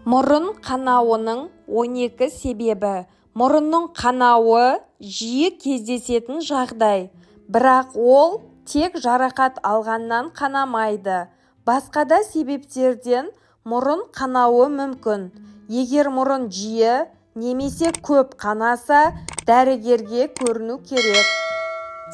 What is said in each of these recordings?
Мұрын қанауының 12 себебі. Мұрынның қанауы жиі кездесетін жағдай, бірақ ол тек жарақат алғаннан қанамайды. Басқа да себептерден мұрын қанауы мүмкін. Егер мұрын жиі немесе көп қанаса, дәрігерге көріну керек.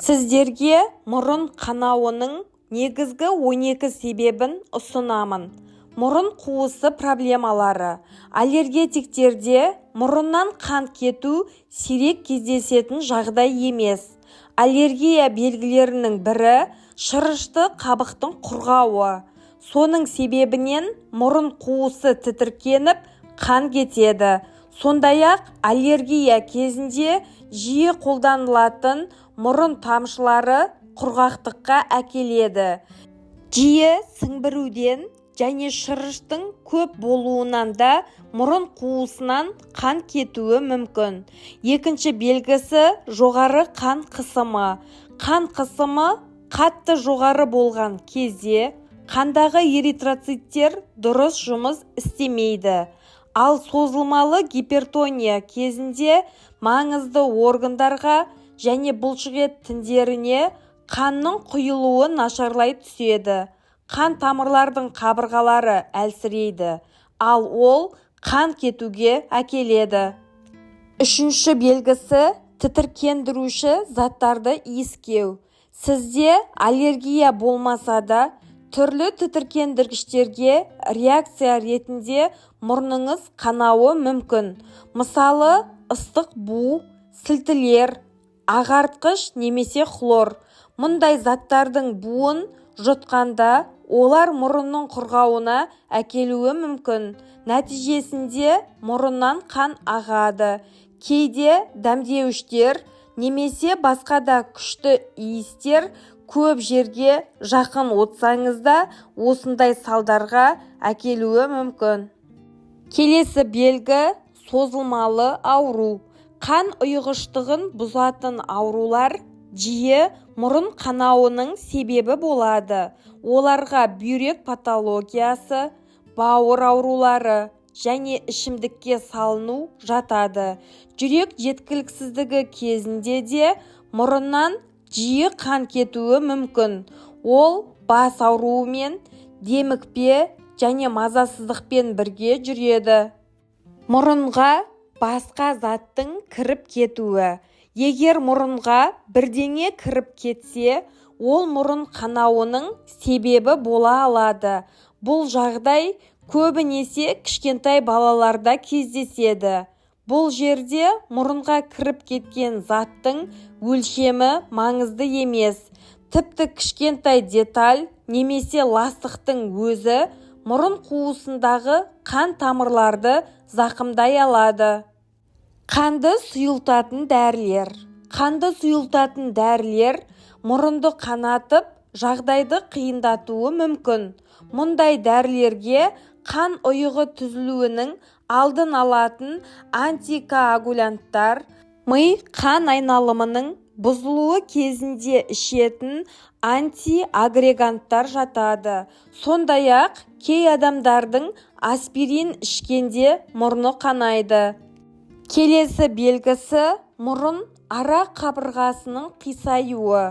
Сіздерге мұрын қанауының негізгі 12 себебін ұсынамын. Мұрын қуысы проблемалары. Аллергетиктерде мұрыннан қан кету сирек кездесетін жағдай емес. Аллергия белгілерінің бірі шырышты қабықтың құрғауы. Соның себебінен мұрын қуысы тітіркеніп, қан кетеді. Сондай-ақ аллергия кезінде жиі қолданылатын мұрын тамшылары құрғақтыққа әкеледі. Жиі сіңбіруден және шырыштың көп болуынан да мұрын қуысынан қан кетуі мүмкін. Екінші белгісі жоғары қан қысымы. Қан қысымы қатты жоғары болған кезде қандағы эритроциттер дұрыс жұмыс істемейді. Ал созылмалы гипертония кезінде маңызды органдарға және бұлшықет тіндеріне қанның құйылуы нашарлай түседі. Қан тамырлардың қабырғалары әлсірейді, ал ол қан кетуге әкеледі. Үшінші белгісі тітіркендіруші заттарды иіскеу. Сізде аллергия болмаса да, түрлі тітіркендіргіштерге реакция ретінде мұрныңыз қанауы мүмкін. Мысалы, ыстық бу, сілтілер, ағартқыш немесе хлор. Мұндай заттардың буын жұтқанда олар мұрынның құрғауына әкелуі мүмкін. Нәтижесінде мұрыннан қан ағады. Кейде дәмдеуіштер немесе басқа да күшті иістер көп жерге жақын отсаңызда осындай салдарға әкелуі мүмкін. Келесі белгі созылмалы ауру. Қан ұйғыштығын бұзатын аурулар жиі мұрын қанауының себебі болады. Оларға бүйрек патологиясы, бауыр аурулары және ішімдікке салыну жатады. Жүрек жеткіліксіздігі кезінде де мұрыннан жиі қан кетуі мүмкін. Ол бас ауруымен, демікпе және мазасыздықпен бірге жүреді. Мұрынға басқа заттың кіріп кетуі. Егер мұрынға бірдеңе кіріп кетсе, ол мұрын қанауының себебі бола алады. Бұл жағдай көбінесе кішкентай балаларда кездеседі. Бұл жерде мұрынға кіріп кеткен заттың өлшемі маңызды емес. Тіпті кішкентай деталь немесе ластықтың өзі мұрын қуысындағы қан тамырларды зақымдай алады. Қанды сұйылтатын дәрілер. Қанды сұйылтатын дәрілер мұрынды қанатып, жағдайды қиындатуы мүмкін. Мұндай дәрілерге қан ұйығы түзілуінің алдын алатын антикоагулянттар, ми қан айналымының бұзылуы кезінде ішетін антиагреганттар жатады. Сондай-ақ кей адамдардың аспирин ішкенде мұрны қанайды. Келесі белгісі мұрын ара қабырғасының қисаюы.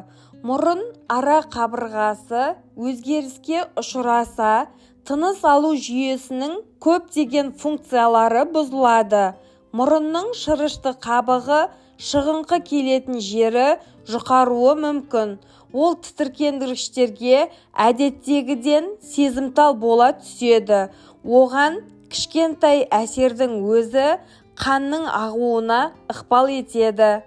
Мұрын ара қабырғасы өзгеріске ұшыраса, тыныс алу жүйесінің көптеген функциялары бұзылады. Мұрынның шырышты қабығы шығыңқы келетін жері жұқаруы мүмкін. Ол тітіркендіргіштерге әдеттегіден сезімтал бола түседі. Оған кішкентай әсердің өзі қанның ағуына ықпал етеді.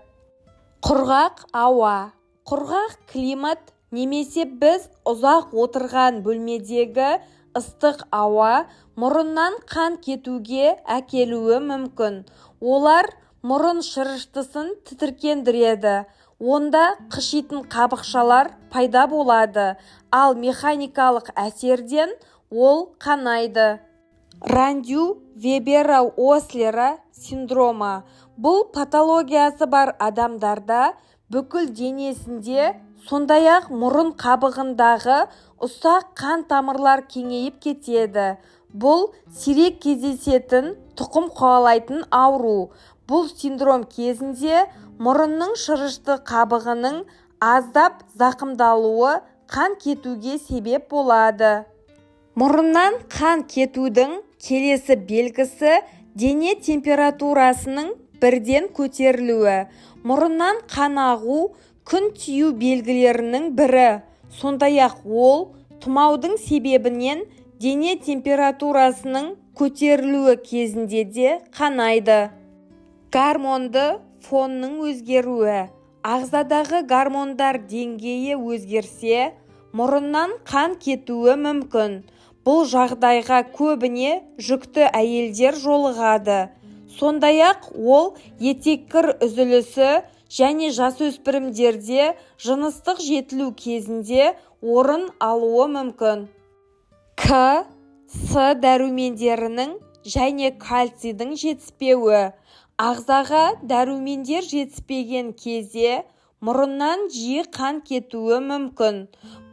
Құрғақ ауа. Құрғақ климат немесе біз ұзақ отырған бөлмедегі ыстық ауа мұрыннан қан кетуге әкелуі мүмкін. Олар мұрын шырыштысын тітіркендіреді. Онда қышитын қабықшалар пайда болады, ал механикалық әсерден ол қанайды. Рандю-Вебера-Ослера синдромы. Бұл патологиясы бар адамдарда бүкіл денесінде, сондай-ақ мұрын қабығындағы ұсақ қан тамырлар кеңейіп кетеді. Бұл сирек кездесетін тұқым қуалайтын ауру. Бұл синдром кезінде мұрынның шырышты қабығының аздап зақымдалуы қан кетуге себеп болады. Мұрыннан қан кетудің келесі белгісі дене температурасының бірден көтерілуі. Мұрыннан қан ағу күн тию белгілерінің бірі. Сондай-ақ ол тұмаудың себебінен дене температурасының көтерілуі кезінде де қанайды. Гормонды фонның өзгеруі. Ағзадағы гормондар деңгейі өзгерсе, мұрыннан қан кетуі мүмкін. Бұл жағдайға көбіне жүкті әйелдер жолығады. Сондай-ақ ол етеккір үзілісі және жасөспірімдерде жыныстық жетілу кезінде орын алуы мүмкін. К, С дәрумендерінің және кальцийдің жетіспеуі. Ағзаға дәрумендер жетіспеген кезде мұрыннан жиі қан кетуі мүмкін.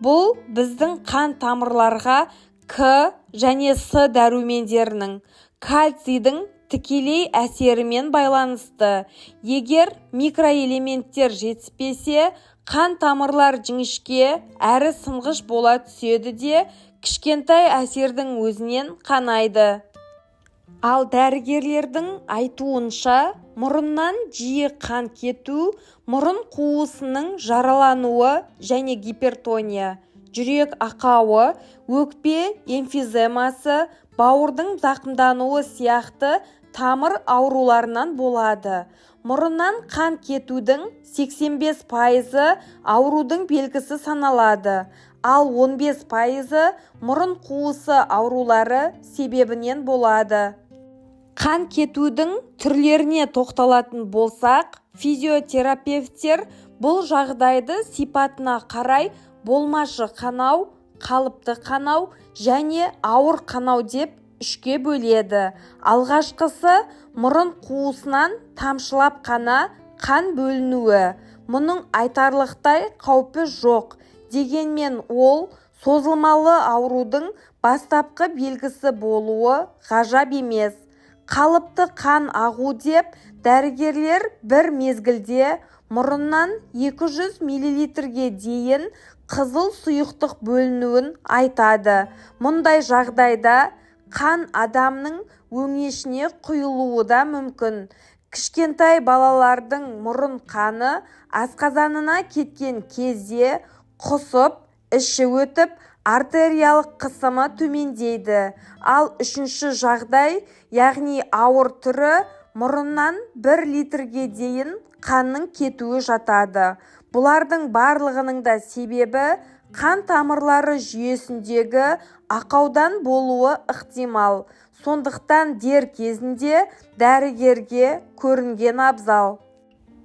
Бұл біздің қан тамырларға К және С дәрумендерінің кальцийдің тікелей әсерімен байланысты. Егер микроэлементтер жетіспесе, қан тамырлар жіңішке әрі сынғыш бола түседі де кішкентай әсердің өзінен қанайды. Ал дәрігерлердің айтуынша, мұрыннан жиі қан кету, мұрын қуысының жаралануы және гипертония, жүрек ақауы, өкпе эмфиземасы, бауырдың зақымдануы сияқты тамыр ауруларынан болады. Мұрыннан қан кетудің 85% аурудың белгісі саналады, ал 15% мұрын қуысы аурулары себебінен болады. Қан кетудің түрлеріне тоқталатын болсақ, физиотерапевттер бұл жағдайды сипатына қарай болмашы қанау, қалыпты қанау және ауыр қанау деп үшке бөледі. Алғашқысы мұрын қуысынан тамшылап қана қан бөлінуі. Мұның айтарлықтай қаупі жоқ. Дегенмен ол созылмалы аурудың бастапқы белгісі болуы ғажап емес. Қалыпты қан ағу деп дәрігерлер бір мезгілде мұрыннан 200 мл-ге дейін қызыл сұйықтық бөлінуін айтады. Мұндай жағдайда қан адамның өңешіне құйылуы да мүмкін. Кішкентай балалардың мұрын қаны асқазанына кеткен кезде құсып, іші өтіп, артериялық қысымы төмендейді. Ал үшінші жағдай, яғни ауыр түрі, мұрыннан 1 литрге дейін қанның кетуі жатады. Бұлардың барлығының да себебі қан тамырлары жүйесіндегі ақаудан болуы ықтимал. Сондықтан дер кезінде дәрігерге көрінген абзал.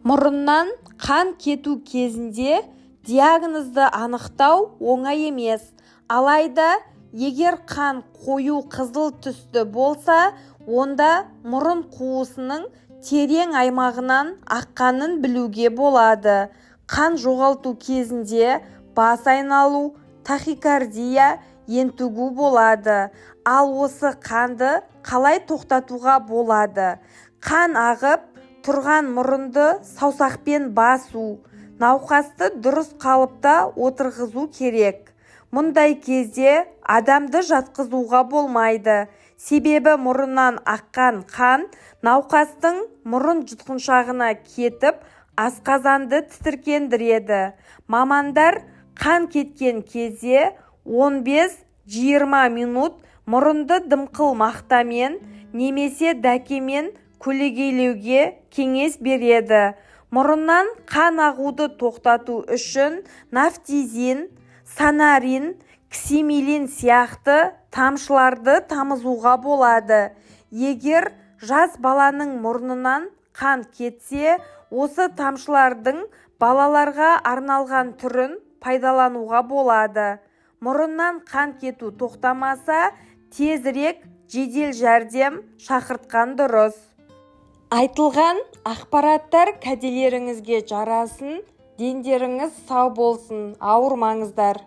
Мұрыннан қан кету кезінде диагнозды анықтау оңай емес. Алайда, егер қан қою қызыл түсті болса, онда мұрын қуысының терең аймағынан аққанын білуге болады. Қан жоғалту кезінде бас айналу, тахикардия, ентігу болады. Ал осы қанды қалай тоқтатуға болады? Қан ағып тұрған мұрынды саусақпен басу, науқасты дұрыс қалыпта отырғызу керек. Мұндай кезде адамды жатқызуға болмайды. Себебі мұрыннан аққан қан науқастың мұрын жұтқыншағына кетіп, асқазанды тітіркендіреді. Мамандар қан кеткен кезде 15-20 минут мұрынды дымқыл мақтамен немесе дәкемен көлегейлеуге кеңес береді. Мұрыннан қан ағуды тоқтату үшін нафтизин, санарин, ксимилин сияқты тамшыларды тамызуға болады. Егер жас баланың мұрнынан қан кетсе, осы тамшылардың балаларға арналған түрін пайдалануға болады. Мұрыннан қан кету тоқтамаса, тезірек жедел жәрдем шақыртқан дұрыс. Айтылған ақпараттар кәделеріңізге жарасын, дендеріңіз сау болсын, ауырмаңыздар.